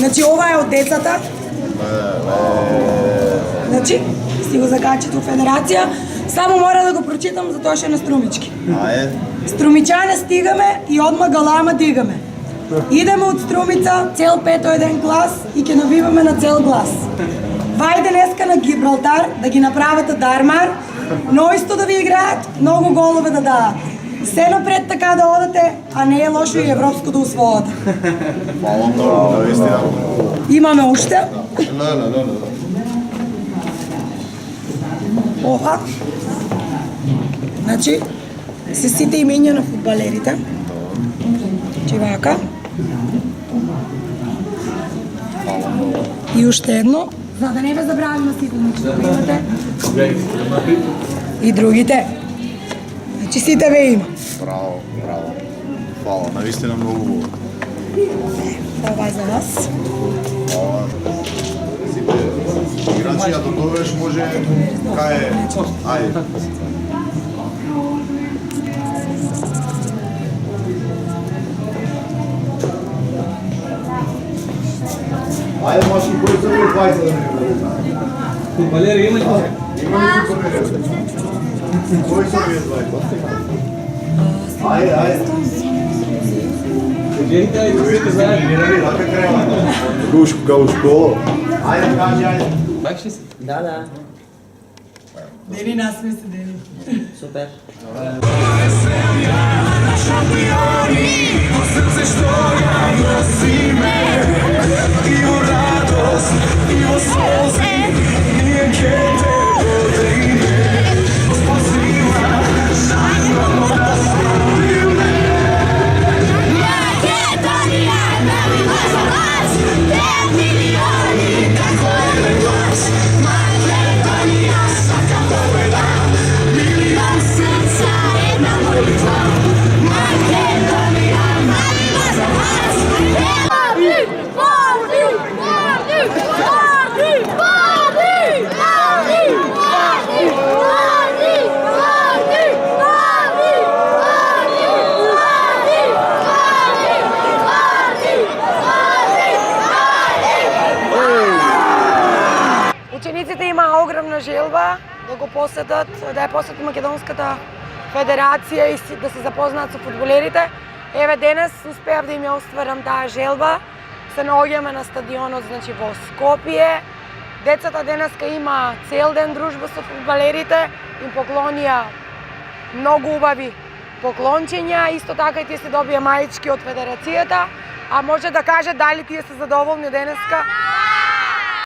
Значи ова е од децата. Значи, си го закачите у Федерација. Само мора да го прочитам затоа што е на струмички. Струмичане стигаме и одма галама дигаме. Идеме од Струмица, цел 5-1 клас и ќе навиваме на цел глас. Вајде днеска на Гибралтар да ги направите дармар, но исто да ви играат, многу голове да дадат. Се напред така да одете, а не е лошо и европско да усвоите. Фала многу, наистина. Имаме уште. Ова. Значи, се сите имења на фудбалерите. Чивака. И уште едно, за да не ве забравиме сите, значи да имате. И другите. Значи сите ве има. Браво, браво. Фала, наистина многу убаво. Ова е за вас. Фала. Сите играчи, а добровеш може кај ајде. Ајде, машки, кој се ви двајца да не го знаат? Фудбалери има ли? Има ли фудбалери? Кој се ви двајца? Ајде, ајде. Жените и другите заедно. Така крема. Гушко, као школа. Ајде, кажи, ајде. Пак ще си? Да. Дени насме се, Дени. Супер. Учениците имаа огромна желба да го посетат, да ја посетат Македонската федерација и да се запознаат со фудбалерите. Еве денес успеав да им ја остварам таа желба. Се наоѓаме на стадионот, значи во Скопје. Децата денеска има цел ден дружба со фудбалерите, им поклонија многу убави поклончења, исто така и тие се добија маички од федерацијата, а може да каже дали тие се задоволни денеска